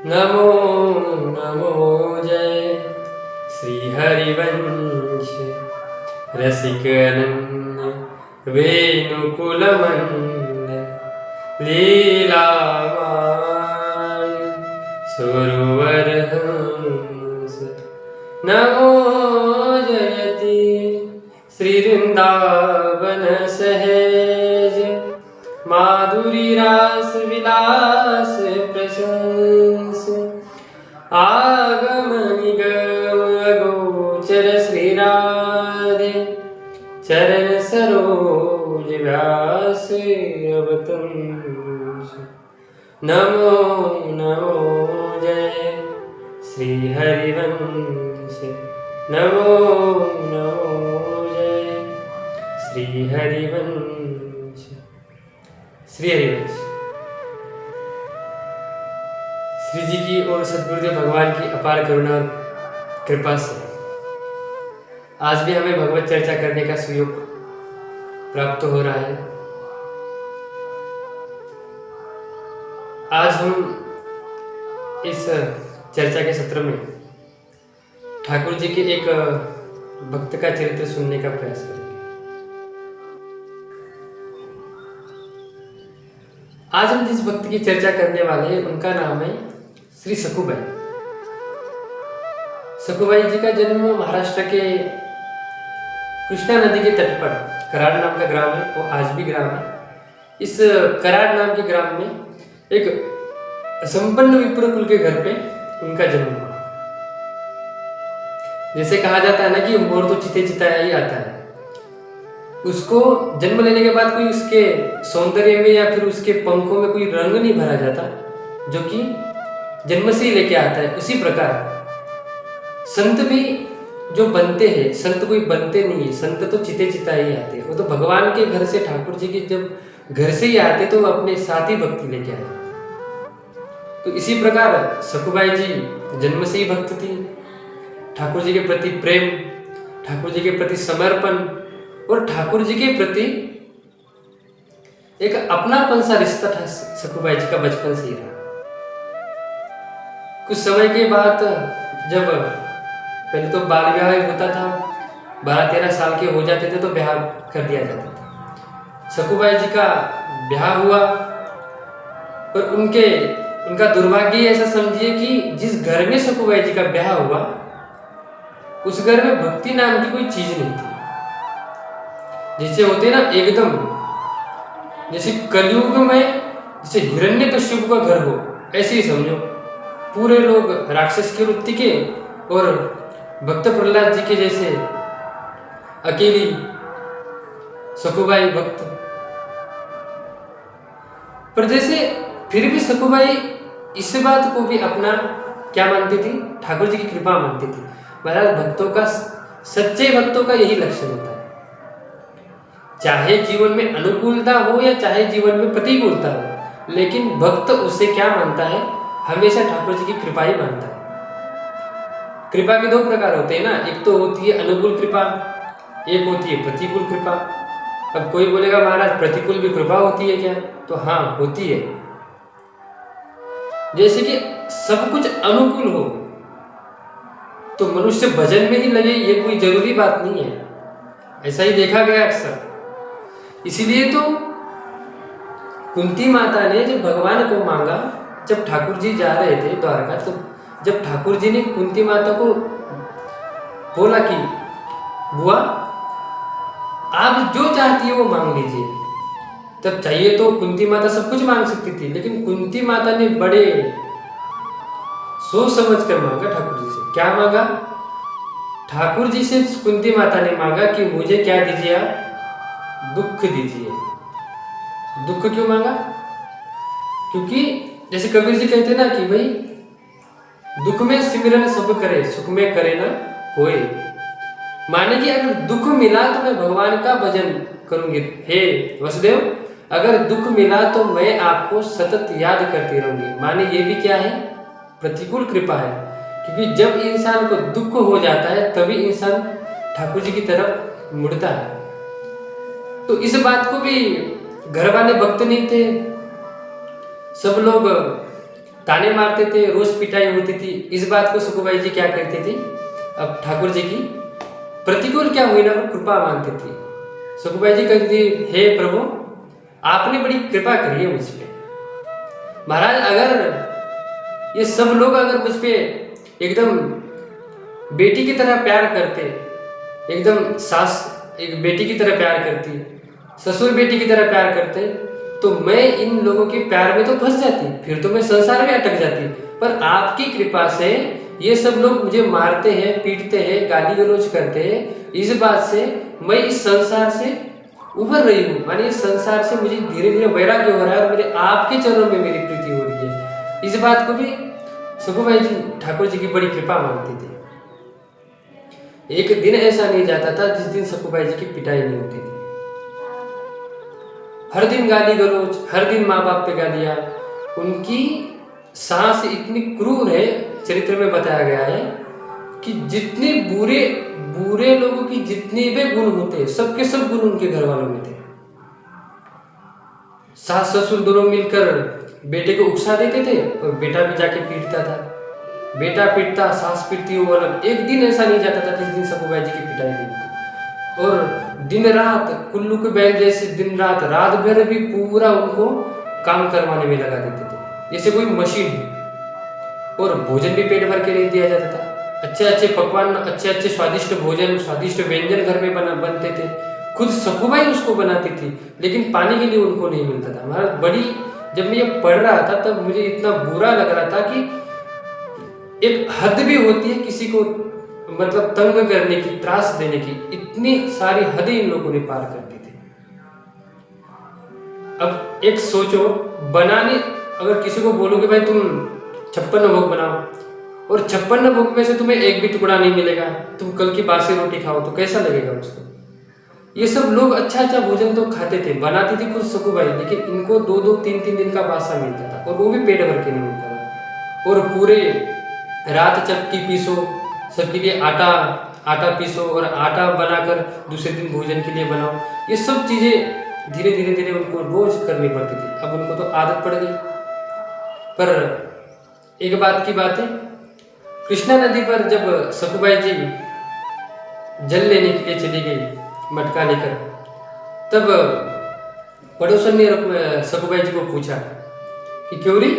नमो नमो जय श्री हरिवंश रसिक अनन्य वेणुकुलमण्डल लीलावान सरोवर हंस नमो जयति श्री वृंदावन सहज माधुरी रास विलास प्रशंस आगम निगम अगोचर श्री राधे चरण सरोज व्यास अवतंस नमो नमो जय श्री हरिवंश नमो नमो जय श्री हरिवंश। श्री हरिवंश श्री जी की और सद्गुरुदेव भगवान की अपार करुणा और कृपा से आज भी हमें भगवत चर्चा करने का सुयोग प्राप्त हो रहा है। आज हम इस चर्चा के सत्र में ठाकुर जी के एक भक्त का चरित्र सुनने का प्रयास करेंगे। आज हम जिस भक्त की चर्चा करने वाले हैं उनका नाम है श्री सखुबाई। सखुबाई जी का जन्म महाराष्ट्र के कृष्णा नदी के तट पर कराड़ नाम का ग्राम है, वो आज भी ग्राम है। इस कराड़ नाम के ग्राम में एक संपन्न विप्र कुल के घर पे उनका जन्म हुआ। जैसे कहा जाता है ना कि मोर तो चिते चिताया ही आता है। उसको जन्म लेने के बाद कोई उसके सौंदर्य में या फिर उसके पंखों में कोई रंग नहीं भरा जाता जो कि जन्म से ही लेके आता है। उसी प्रकार संत भी जो बनते हैं, संत कोई बनते नहीं है, संत तो चिते चिता ही आते हैं। वो तो भगवान के घर से, ठाकुर जी के जब घर से ही आते तो वो अपने साथ ही भक्ति लेके आए। तो इसी प्रकार सखुबाई जी जन्म से ही भक्त थी। ठाकुर जी के प्रति प्रेम, ठाकुर जी के प्रति समर्पण और ठाकुर जी के प्रति एक अपनापन सा रिश्ता था सखुबाई जी का बचपन से ही रहा। कुछ समय के बाद जब पहले तो बाल विवाह होता था, 12-13 साल के हो जाते थे तो ब्याह कर दिया जाता था। सखुबाई जी का ब्याह हुआ और उनका दुर्भाग्य ऐसा समझिए कि जिस घर में सखुबाई जी का ब्याह हुआ उस घर में भक्ति नाम की कोई चीज नहीं थी। जैसे होते ना एकदम, जैसे कलयुग में जैसे हिरण्यकश्यप का घर हो, ऐसे ही समझो। पूरे लोग राक्षस की वृत्ति के और भक्त प्रहलाद जी के जैसे अकेली सखुबाई भक्त। पर जैसे फिर भी सखुबाई इस बात को भी अपना क्या मानती थी, ठाकुर जी की कृपा मानती थी। बहरहाल भक्तों का, सच्चे भक्तों का यही लक्षण होता है। चाहे जीवन में अनुकूलता हो या चाहे जीवन में प्रतिकूलता हो, लेकिन भक्त उसे क्या मानता है, हमेशा ठाकुर जी की कृपा ही मानता है। कृपा के दो प्रकार होते हैं ना, एक तो होती है अनुकूल कृपा, एक होती है प्रतिकूल कृपा। अब कोई बोलेगा महाराज प्रतिकूल भी कृपा होती है क्या? तो हाँ, होती है। जैसे कि सब कुछ अनुकूल हो तो मनुष्य भजन में ही लगे, ये कोई जरूरी बात नहीं है। ऐसा ही देखा गया अक्सर। इसीलिए तो कुंती माता ने जब भगवान को मांगा, जब ठाकुर जी जा रहे थे द्वारका, तो जब ठाकुर जी ने कुंती माता को बोला कि बुआ आप जो चाहती है वो मांग लीजिए, तब चाहिए तो कुंती माता सब कुछ मांग सकती थी, लेकिन कुंती माता ने बड़े सोच समझ कर मांगा ठाकुर जी से। क्या मांगा? ठाकुर जी से कुंती माता ने मांगा कि मुझे क्या दीजिए आप? दुख दीजिए। दुख क्यों मांगा? क्योंकि जैसे कबीर जी कहते ना कि भाई दुख में सिमरन सब करे, सुख में करे ना कोई। माने कि अगर दुख मिला तो मैं भगवान का भजन करूंगी। हे वसुदेव, अगर दुख मिला तो मैं आपको सतत याद करती रहूंगी। माने ये भी क्या है? प्रतिकूल कृपा है। क्योंकि जब इंसान को दुख हो जाता है तभी इंसान ठाकुर जी की तरफ मुड़ता है। तो इस बात को भी घर वाले भक्त नहीं थे, सब लोग ताने मारते थे, रोज पिटाई होती थी। इस बात को सखुबाई जी क्या कहती थी, अब ठाकुर जी की प्रतिकूल क्या हुई ना वो कृपा मानती थी। सखुबाई जी कहती थी, हे प्रभु आपने बड़ी कृपा करी है मुझ पे महाराज, अगर ये सब लोग अगर मुझ पे एकदम बेटी की तरह प्यार करते, एकदम सास एक बेटी की तरह प्यार करती, ससुर बेटी की तरह प्यार करते, तो मैं इन लोगों के प्यार में तो फंस जाती, फिर तो मैं संसार में अटक जाती। पर आपकी कृपा से ये सब लोग मुझे मारते हैं, पीटते हैं, गाली गलौज करते हैं, इस बात से मैं इस संसार से उभर रही हूँ। माने इस संसार से मुझे धीरे धीरे वैराग्य हो रहा है और मेरे आपके चरणों में मेरी प्रीति हो रही है। इस बात को भी सखुबाई जी ठाकुर जी की बड़ी कृपा मानती थी। एक दिन ऐसा नहीं जाता था जिस दिन सखुबाई जी की पिटाई नहीं होती थी। हर दिन गाली गलौज, हर दिन माँ बाप पे गालियां। उनकी सास इतनी क्रूर है, चरित्र में बताया गया है कि जितने बुरे बुरे लोगों की जितने भी गुण होते सबके सब गुण उनके घर वालों में थे। सास ससुर दोनों मिलकर बेटे को उकसा देते थे और बेटा भी जाके पीटता था। बेटा पीटता, सास पीटती, वो अलग। एक दिन ऐसा नहीं जाता था जिस दिन सखुबाई जी की पिटाई नहीं होती। और दिन रात कुल्लू के बैल जैसे दिन रात रात भर भी पूरा उनको काम करवाने में लगा देते थे जैसे कोई मशीन है। और भोजन भी पेट भर के नहीं दिया जाता था। अच्छे अच्छे पकवान, अच्छे अच्छे स्वादिष्ट भोजन, स्वादिष्ट व्यंजन घर में बनते थे। खुद सखुबाई उसको बनाती थी, लेकिन पानी के लिए उनको नहीं मिलता था। हमारा बड़ी, जब मैं ये पढ़ रहा था तब मुझे इतना बुरा लग रहा था कि एक हद भी होती है किसी को मतलब तंग करने की, त्रास देने की। इतनी सारी हदें इन लोगों ने पार कर दी थी। अब एक सोचो, बनाने अगर किसी को बोलोगे भाई तुम 56 भोग बनाओ और 56 भोग में से तुम्हें एक भी टुकड़ा नहीं मिलेगा, तुम कल की बासी रोटी खाओ, तो कैसा लगेगा उसको। ये सब लोग अच्छा अच्छा भोजन तो खाते थे, बनाती थी खुद सखुबाई, लेकिन इनको 2-2, 3-3 दिन का बासा मिलता था और वो भी पेट भर के नहीं मिलता था। और पूरे रात चक्की पीसो, सबके लिए आटा पीसो और आटा बनाकर दूसरे दिन भोजन के लिए बनाओ। ये सब चीजें धीरे धीरे धीरे उनको रोज करनी पड़ती थी। अब उनको तो आदत पड़ गई। पर एक बात की बात है, कृष्णा नदी पर जब सखुबाई जी जल लेने के लिए चली गई मटका लेकर, तब पड़ोसन ने सखुबाई जी को पूछा कि क्यों रे,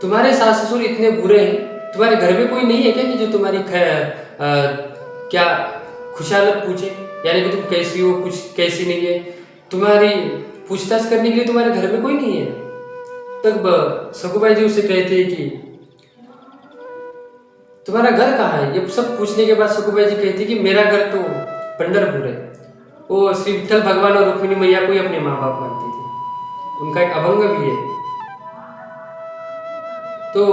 तुम्हारे सास ससुर इतने बुरे हैं, तुम्हारे घर में कोई नहीं है क्या कि जो तुम्हारी क्या खुशालत पूछे, यानी कि तुम कैसी हो, कुछ कैसी नहीं है, तुम्हारी पूछताछ करने के लिए तुम्हारे घर में कोई नहीं है। तब सखुबाई जी उसे कहते हैं कि तुम्हारा घर कहाँ है। ये सब पूछने के बाद सखुबाई जी कहती कि मेरा घर तो पंढरपुर है। वो श्री विठल भगवान और रुक्मिणी मैया को ही अपने माँ बाप मानती थी, उनका एक अभंग भी है। तो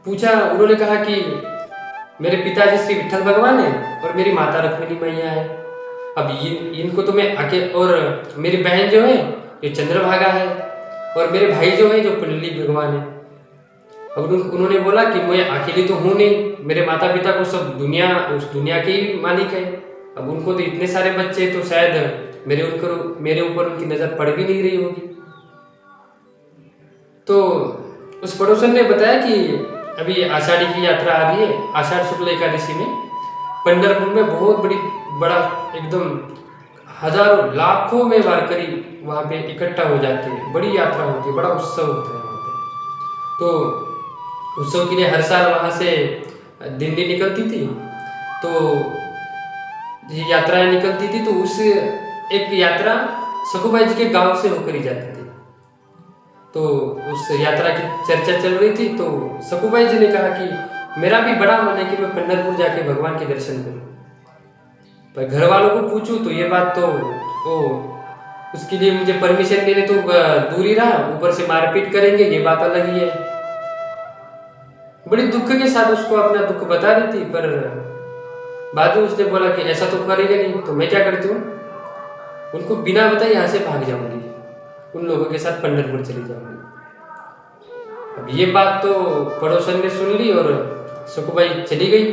पूछा, उन्होंने कहा कि मेरे पिताजी श्री विठल भगवान है और मेरी माता रुक्मिणी मैया है। अब इनको तो मैं और मेरी बहन जो है ये चंद्रभागा है और मेरे भाई जो है जो पुंडली भगवान है। अब उन्होंने बोला कि मैं अकेली तो हूँ नहीं, मेरे माता पिता को सब दुनिया, उस दुनिया के ही मालिक है। अब उनको तो इतने सारे बच्चे, तो शायद मेरे ऊपर उनकी नजर पड़ भी नहीं रही होगी। तो उस पड़ोसन ने बताया कि अभी आषाढ़ी की यात्रा आ रही है, आषाढ़ शुक्ल एकादशी में पंढरपुर में बहुत बड़ा एकदम हजारों लाखों में वारकरी वहाँ पे इकट्ठा हो जाते हैं, बड़ी यात्रा होती है, बड़ा उत्सव होता है वहाँ पे। तो उत्सव के लिए हर साल वहाँ से दिंडी निकलती थी, तो ये यात्राएं निकलती थी। तो उस एक यात्रा सखुबाई जी के गांव से होकर ही जाती थी। तो उस यात्रा की चर्चा चल रही थी, तो सखुबाई जी ने कहा कि मेरा भी बड़ा मन है कि मैं पंढरपुर जाके भगवान के दर्शन करूं, पर घर वालों को पूछूं तो ये बात तो उसके लिए मुझे परमिशन देने तो दूर ही रहा, ऊपर से मारपीट करेंगे, ये बात अलग ही है। बड़ी दुख के साथ उसको अपना दुख बता रही थी, पर बाद में उसने बोला कि ऐसा तो करेगा नहीं, तो मैं क्या करती हूँ, उनको बिना बताए यहाँ से भाग जाऊंगी, उन लोगों के साथ पंढरपुर चली जाऊंगी। अब ये बात तो पड़ोसन ने सुन ली और सखुबाई चली गई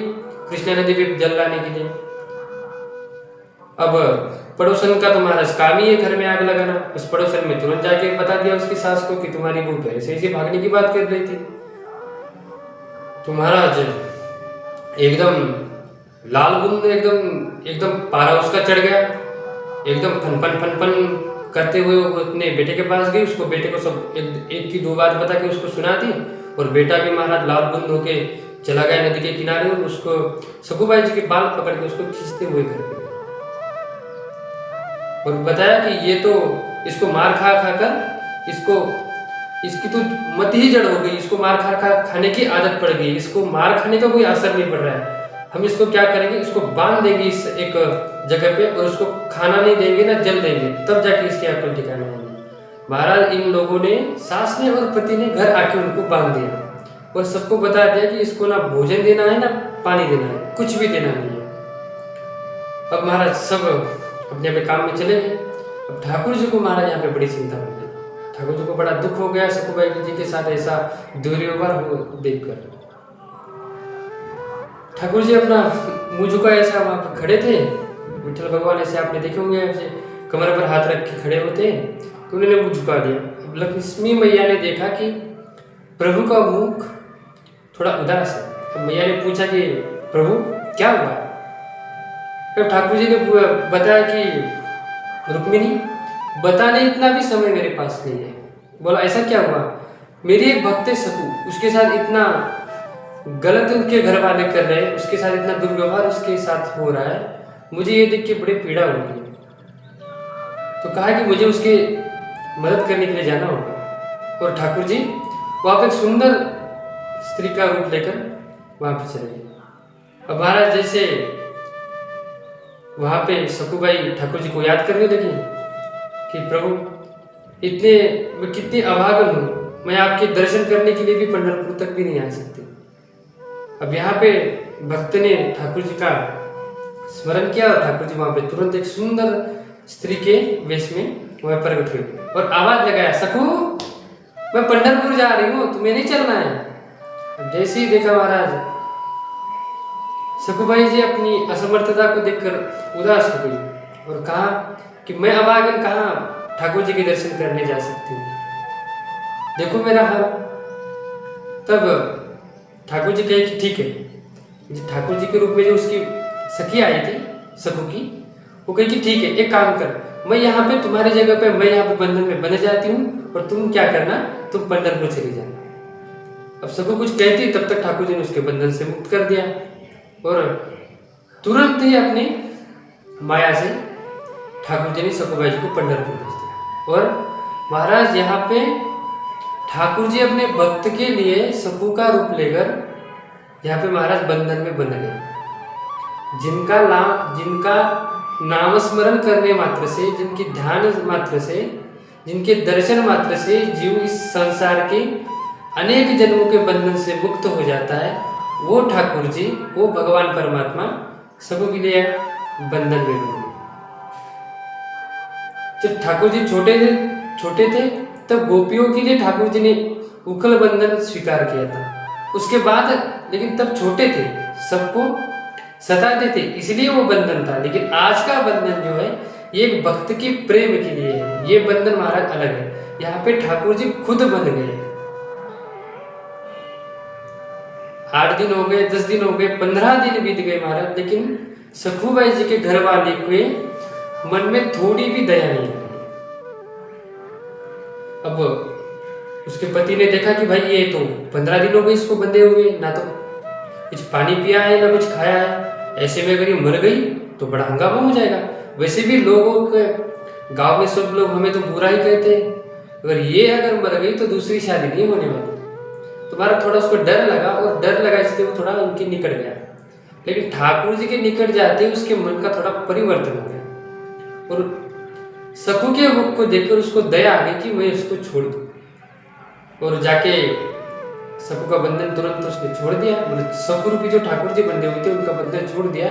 कृष्णा नदी पे जल लाने के लिए। अब पड़ोसन का तो महाराज काम ही है घर में आग लगाना। उस पड़ोसन में तुरंत जाके बता दिया उसकी सास को कि तुम्हारी बहू तो ऐसे ऐसे भागने की बात कर रही थी। तो महाराज एकदम लाल बुंद, एकदम एकदम पारा उसका चढ़ गया। एकदम फन फन फन करते हुए वो अपने बेटे के पास गई। उसको बेटे को सब एक की दो बात बता के उसको सुना दी। और बेटा भी महाराज लाल बुंद होके चला गया नदी के किनारे और उसको सखूबाई जी के बाल पकड़ के उसको खींचते हुए घर पे, और बताया कि ये तो इसको मार खा खा कर इसकी तो मत ही जड़ हो गई। इसको मार खा खा खाने की आदत पड़ गई। इसको मार खाने का कोई असर नहीं पड़ रहा है। हम इसको क्या करेंगे, इसको बांध देंगे इस एक जगह पे और उसको खाना नहीं देंगे ना जल देंगे, तब जाके इसकी अकल ठिकाने आएगी। महाराज इन लोगों ने, सास ने और पति ने घर आके उनको बांध दिया और सबको बता दिया कि इसको ना भोजन देना है ना पानी देना है, कुछ भी देना नहीं है। अब महाराज सब अपने अपने काम में चले गए। अब ठाकुर जी को महाराज यहाँ पे बड़ी चिंता हो गई। ठाकुर जी को बड़ा दुख हो गया सखूबाई जी के साथ ऐसा दुर्व्यवहार हो देखकर। ठाकुर जी अपना मुंह झुका ऐसा वहां पर खड़े थे। विठल भगवान ऐसे आपने देखे होंगे, ऐसे कमर पर हाथ रख के खड़े होते हैं, तो उन्होंने मुंह झुका दिया। अब लक्ष्मी मैया ने देखा कि प्रभु का मुख थोड़ा उदास है। अब मैया ने पूछा कि प्रभु क्या हुआ। तब ठाकुर जी ने बताया कि रुक्मिणी, बताने इतना भी समय मेरे पास नहीं है। बोला ऐसा क्या हुआ। मेरी एक भक्त है सकू, उसके साथ इतना गलत उनके घर वाले कर रहे हैं, उसके साथ इतना दुर्व्यवहार उसके साथ हो रहा है, मुझे ये देख के बड़ी पीड़ा हो रही है। तो कहा कि मुझे उसकी मदद करने के लिए जाना होगा। और ठाकुर जी वहां पर सुंदर स्त्री का रूप लेकर वहां पर चले गए। अब महाराज जैसे वहां पे सखूबाई ठाकुर जी को याद करने लगी कि प्रभु मैं कितनी अभागन हूं, मैं आपके दर्शन करने के लिए भी पंढरपुर तक भी नहीं आ सकती। अब यहाँ पे भक्त ने ठाकुर जी का स्मरण किया और ठाकुर जी वहां पे तुरंत एक सुंदर स्त्री के वेश में वह प्रकट हुए और आवाज लगाया, सखू मैं पंढरपुर जा रही हूँ, तुम्हें नहीं चलना है। अब जैसे ही देखा महाराज सखूबाई जी अपनी असमर्थता को देखकर उदास हो गई और कहा कि मैं अभागन कहाँ ठाकुर जी के दर्शन करने जा सकती हूँ, देखो मेरा हाल। तब ठाकुर जी कहे कि ठीक है। ठाकुर जी के रूप में जो उसकी सखी आई थी सखू की, वो कहे कि ठीक है, एक काम कर, मैं यहाँ पे तुम्हारी जगह पे मैं यहाँ पे बंधन में बन जाती हूँ और तुम क्या करना, तुम पंढरपुर चली जाना। अब सखू कुछ कहती, तब तक ठाकुर जी ने उसके बंधन से मुक्त कर दिया और तुरंत ही अपनी माया से ठाकुर जी ने सखूबाई जी को पंढरपुर भेज दिया। और महाराज यहाँ पे ठाकुर जी अपने भक्त के लिए सखू का रूप लेकर यहाँ पे महाराज बंधन में बंध गए। जिनका नाम स्मरण करने मात्र से, जिनकी ध्यान मात्र से, जिनके दर्शन मात्र से जीव इस संसार के अनेक जन्मों के बंधन से मुक्त हो जाता है, वो ठाकुर जी, वो भगवान परमात्मा सखू के लिए बंधन में बंध गए। जब ठाकुर जी छोटे थे तब गोपियों के लिए ठाकुर जी ने उखल बंधन स्वीकार किया था। उसके बाद लेकिन तब छोटे थे, सबको सताते थे, इसलिए वो बंधन था। लेकिन आज का बंधन जो है ये एक भक्त के प्रेम के लिए है। ये बंधन महाराज अलग है। यहाँ पे ठाकुर जी खुद बंध गए। 8 दिन हो गए, 10 दिन हो गए, 15 दिन बीत गए महाराज, लेकिन सखूबाई जी के घर वाले के मन में थोड़ी भी दया नहीं आई। अब उसके पति ने देखा कि भाई ये तो 15 दिन हो गए इसको बंधे हुए, ना तो कुछ पानी पिया है ना कुछ खाया है, ऐसे में अगर ये मर गई तो बड़ा हंगामा हो जाएगा। वैसे भी लोगों के गांव में सब लोग हमें तो बुरा ही कहते हैं, अगर मर गई तो दूसरी शादी नहीं होने वाली। तुम्हारा थोड़ा उसको डर लगा और डर लगा इसलिए वो थोड़ा उनके निकट गया। लेकिन ठाकुर जी के निकट जाते ही उसके मन का थोड़ा परिवर्तन हो गया और सखू के मुख को देखकर उसको दया आ गई कि मैं इसको छोड़ दूं। और जाके सखू का बंधन तुरंत उसने छोड़ दिया। मतलब सखू रूपी जो ठाकुर जी बंधे हुए थे उनका बंधन छोड़ दिया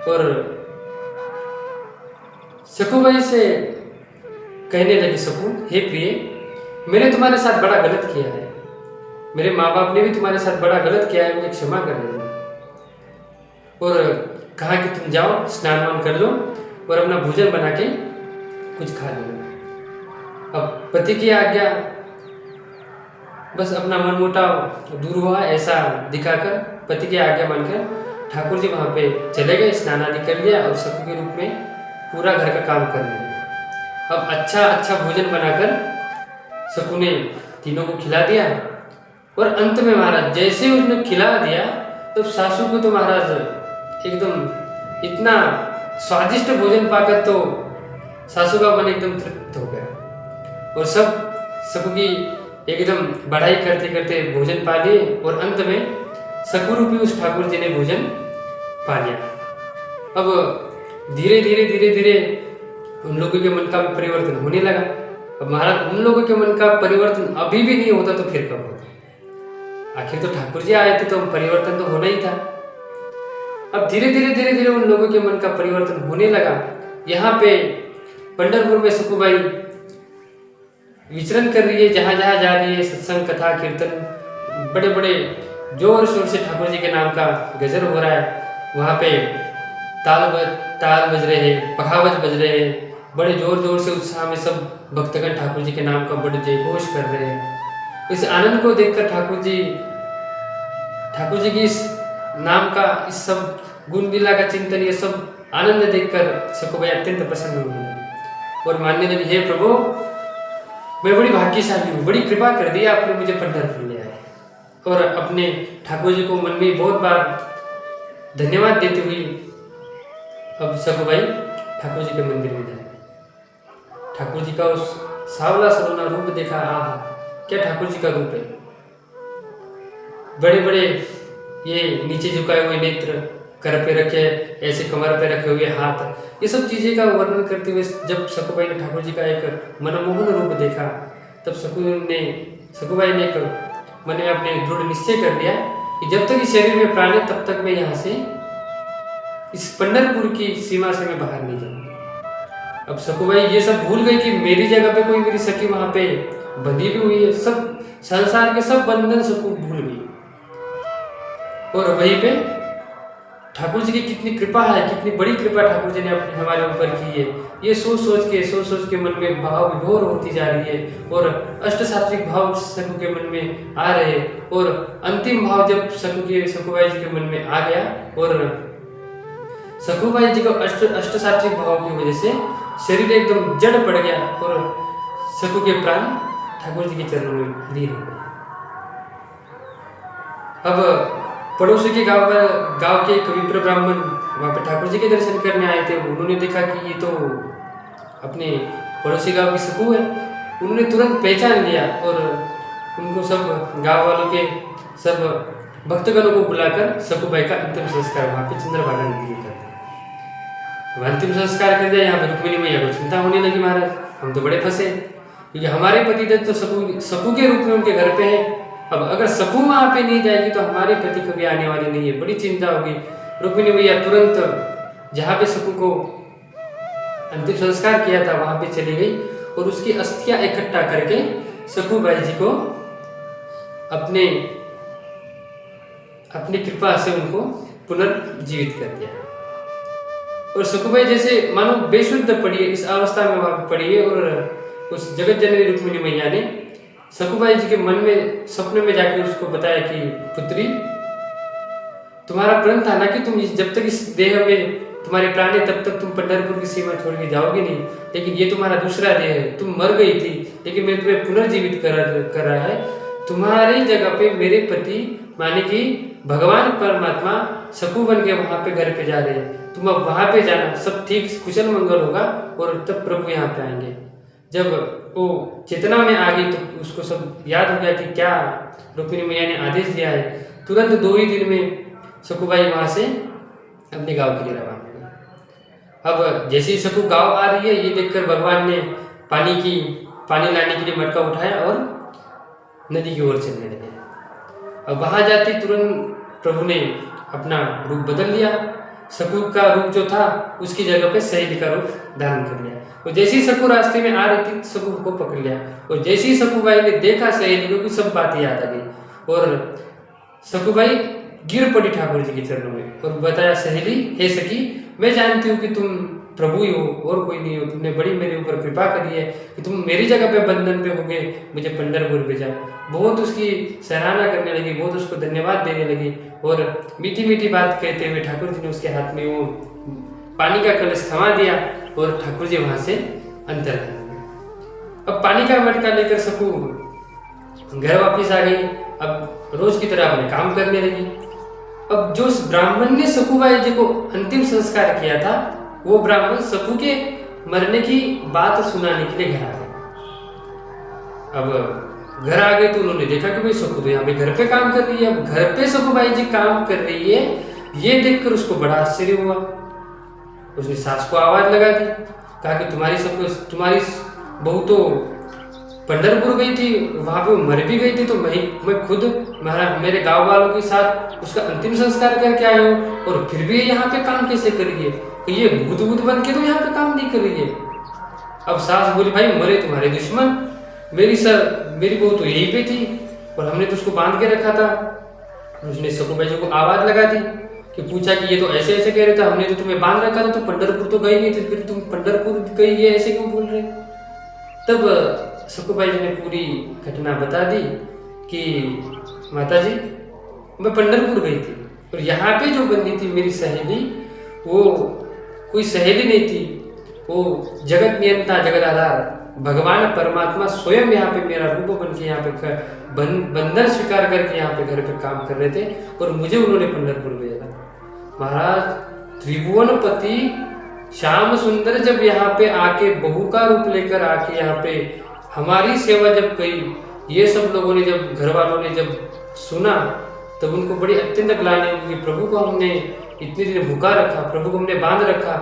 और सखूबाई से कहने लगी, सखू हे प्रिय, मैंने तुम्हारे साथ बड़ा गलत किया है, मेरे माँ बाप ने भी तुम्हारे साथ बड़ा गलत किया है, मुझे क्षमा कर देना। और कहा कि तुम जाओ स्नान वान कर लो और अपना भोजन बना के कुछ खा लेना। अब पति की आज्ञा, बस अपना मनमुटाव दूर हुआ ऐसा दिखाकर पति की आज्ञा मानकर ठाकुर जी वहाँ पे चले गए, स्नान आदि कर लिया और सकू के रूप में पूरा घर का काम करने लगे। अब अच्छा भोजन बनाकर सकू ने तीनों को खिला दिया और अंत में महाराज जैसे उसने खिला दिया तब तो सासू को तो महाराज एकदम इतना स्वादिष्ट भोजन पाकर तो सासू का मन एकदम तृप्त हो गया और सकू की एकदम बढ़ाई करते करते भोजन पा लिए और अंत में सकू रूपी उस ठाकुर जी ने भोजन पा लिया। अब धीरे धीरे उन लोगों के मन का भी परिवर्तन होने लगा। अब महाराज उन लोगों के मन का परिवर्तन अभी भी नहीं होता तो फिर कब होता? आखिर तो ठाकुर जी आए थे तो परिवर्तन तो होना ही था। अब धीरे धीरे उन लोगों के मन का परिवर्तन होने लगा। यहाँ पे पंढरपुर में सकूबाई विचरण कर रही है, जहाँ जहाँ जा रही है सत्संग कथा कीर्तन बड़े बड़े जोर शोर से ठाकुर जी के नाम का गजर हो रहा है। वहाँ पे ताल बज रहे हैं, पखावज बज रहे हैं, बड़े जोर जोर से उत्साह में सब भक्तगण ठाकुर जी के नाम का बड़े जयघोष कर रहे हैं। इस आनंद को देखकर ठाकुर जी की इस नाम का इस सब गुण लीला का चिंतन, ये सब आनंद देखकर सकूबाई अत्यंत प्रसन्न हुई और मानने लगी, हे प्रभु मैं बड़ी भाग्यशाली हूँ, बड़ी कृपा कर दी आपने मुझे पंढरपुर ले आए। और अपने ठाकुर जी को मन में बहुत बार धन्यवाद देती हुई अब सकूबाई ठाकुर जी के मंदिर में जाए। ठाकुर जी का उस सावला सलोना रूप देखा, आहा क्या ठाकुर जी का रूप है। बड़े बड़े ये नीचे झुकाए हुए नेत्र, कर पे रखे ऐसे कमर पे रखे हुए हाथ, ये सब चीजें का वर्णन करते हुए जब सकूबाई ने ठाकुर जी का एक मनमोहन रूप देखा तब सकूबाई ने एक मन में अपने दृढ़ निश्चय कर लिया कि जब तक इस शरीर में प्राण है तब तक मैं यहाँ से इस पंढरपुर की सीमा से मैं बाहर नहीं जाऊंगी। अब सकूबाई ये सब भूल गई कि मेरी जगह पे कोई मेरी सखी वहां पे बंधी भी हुई है, सब संसार के सब बंधन सकू भूल गई और वहीं पे ठाकुर जी की कितनी कृपा है, कितनी बड़ी कृपा ठाकुर जी ने अपने हमारे ऊपर की है, ये सोच के मन में भाव विभोर होती जा रही है और अष्ट सात्विक भाव सकू के मन में आ रहे और अंतिम भाव जब सकूबाई जी के मन में आ गया और सकूबाई जी को अष्ट सात्विक भाव की वजह से शरीर एकदम जड़ पड़ गया और सकू के प्राण ठाकुर जी के चरणों में लीन हो गए। अब पड़ोसी के गांव के एक विप्र ब्राह्मण वहाँ पे ठाकुर जी के दर्शन करने आए थे। उन्होंने देखा कि ये तो अपने पड़ोसी गांव की सकू है। उन्होंने तुरंत पहचान लिया और उनको सब गांव वालों के सब भक्तगणों को बुलाकर सकूबाई का अंतिम संस्कार वहाँ पे चंद्रभागा नदी में करते। अंतिम संस्कार कर दिया। यहाँ पे रुक्मिणी मैया को चिंता होने लगी, महाराज हम तो बड़े फंसे क्योंकि हमारे पतिदेव तो सकू के रूप में उनके घर पे है। अब अगर सकू वहां पे नहीं जाएगी तो हमारे पति कभी आने वाले नहीं है, बड़ी चिंता होगी। रुक्मिणी मैया तुरंत जहाँ पे सकू को अंतिम संस्कार किया था वहां पे चली गई और उसकी अस्थियां इकट्ठा करके सकूबाई जी को अपनी कृपा से उनको पुनर्जीवित कर दिया। और सकूबाई जैसे मानो बेशुद्ध पड़ी है, इस अवस्था में वहां पड़ी है और उस जगत जननी रुक्मिणी मैया ने सकूबाई जी के मन में सपने में जाकर उसको बताया कि पुत्री तुम्हारा प्रण था ना कि तुम जब तक इस देह में तुम्हारे प्राण है तब तक तुम पंढरपुर की सीमा छोड़ के जाओगे नहीं, लेकिन ये तुम्हारा दूसरा देह है, तुम मर गई थी लेकिन मैं तुम्हें पुनर्जीवित कर रहा है। तुम्हारी जगह पे मेरे पति माने कि भगवान परमात्मा सकू बन के वहां पे घर पे जा रहे हैं, तुम अब वहां पे जाना, सब ठीक कुशल मंगल होगा और तब प्रभु यहाँ पे आएंगे। जब वो चेतना में आ गई तो उसको सब याद हो गया कि क्या रुक्मिणी मैया ने आदेश दिया है। तुरंत 2 ही दिन में सकूबाई वहां से अपने गांव के लिए रवाना हुई। अब जैसे ही सकू गांव आ रही है ये देखकर भगवान ने पानी लाने के लिए मटका उठाया और नदी की ओर चलने लगे। अब वहां जाते तुरंत प्रभु ने अपना रूप बदल लिया। सकू का रूप जो था उसकी जगह पे सहेली का रूप धारण कर लिया और जैसे ही सकू रास्ते में आ रही थी सकू को पकड़ लिया और जैसे ही सकूबाई ने देखा सहेली को सब बातें याद आ गई और सकूबाई गिर पड़ी ठाकुर जी के चरणों में और बताया, सहेली हे सखी, मैं जानती हूँ कि तुम प्रभु ही हो और कोई नहीं हो, तुमने बड़ी मेरे ऊपर कृपा करी है कि तुम मेरी जगह पे बंधन पे हो गए, मुझे पंढरपुर भेजा। बहुत उसकी सराहना करने लगी, बहुत उसको धन्यवाद देने लगी और मीठी मीठी बात कहते हुए ठाकुर जी ने उसके हाथ में वो पानी का कलश थमा दिया और ठाकुर जी वहां से अंतर हो गए। अब पानी का मटका लेकर सकू घर वापिस आ गई। अब रोज की तरह अपने काम करने लगी। अब जो ब्राह्मण ने सकुबाई जी को अंतिम संस्कार किया था, वो ब्राह्मण सकू के मरने की बात सुनाने के लिए घर आ गए। अब घर आ गए तो उन्होंने देखा कि भाई सकू तो यहाँ पे घर पे काम कर रही है। अब घर पे सकुबाई जी काम कर रही है, ये देखकर उसको बड़ा आश्चर्य हुआ। उसने सास को आवाज लगा दी, कहा कि तुम्हारी बहू तो पंढरपुर गई थी, वहां पे मर भी गई थी, तो मैं खुद मेरे गांव वालों के साथ उसका अंतिम संस्कार करके आया हूँ और फिर भी यहाँ पे काम कैसे कर रही है? तो ये भूत बन के तो यहाँ पे काम नहीं कर रही है। अब सास बोली, भाई मरे तुम्हारे दुश्मन, मेरी बहू तो यहीं पे थी और हमने तो उसको बांध के रखा था। उसने सकुबाई जी को आवाज लगा दी कि पूछा कि ये तो ऐसे ऐसे कह रहे थे, हमने तो तुम्हें बांध रखा था, तो पंढरपुर तो गई नहीं थी, फिर तुम पंढरपुर गई है ऐसे क्यों बोल रहे? तब सकुबाई जी ने पूरी घटना बता दी कि माता जी, मैं पंढरपुर गई थी और यहाँ पे जो बंदी थी मेरी सहेली, वो कोई सहेली नहीं थी, वो जगत नियंता जगत आधार भगवान परमात्मा स्वयं यहाँ पे मेरा रूप बन के यहाँ पे बंधन स्वीकार करके यहाँ पे घर पे काम कर रहे थे और मुझे उन्होंने पंढरपुर भेजा था। महाराज, त्रिभुवनपति श्याम सुंदर जब यहाँ पे आके बहू का रूप लेकर आके यहाँ पे हमारी सेवा जब कही, ये सब लोगों ने जब घर वालों ने जब सुना, तब उनको बड़ी अत्यंत ग्लानि हुई कि प्रभु को हमने इतने दिन भूखा रखा, प्रभु को हमने बांध रखा,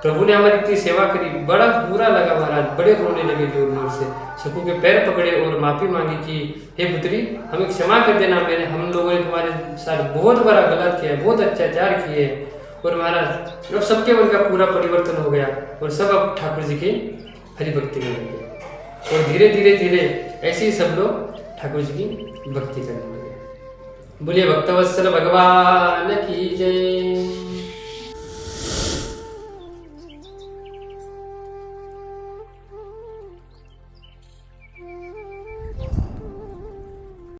प्रभु ने हमारी इतनी सेवा करी। बड़ा बुरा लगा महाराज, बड़े रोने लगे जोर जोर से। सकू के पैर पकड़े और माफी मांगी कि हे पुत्री, हमें क्षमा कर देना, हम लोगों ने तुम्हारे साथ बहुत बड़ा गलत किया है, बहुत अत्याचार किए। और महाराज अब सबके मन का पूरा परिवर्तन हो गया और सब अब ठाकुर जी की हरिभक्ति में लग गए और धीरे धीरे धीरे ऐसे ही सब लोग ठाकुर जी की भक्ति करने लगे। बोलिए भक्तवत्सल भगवान की जय।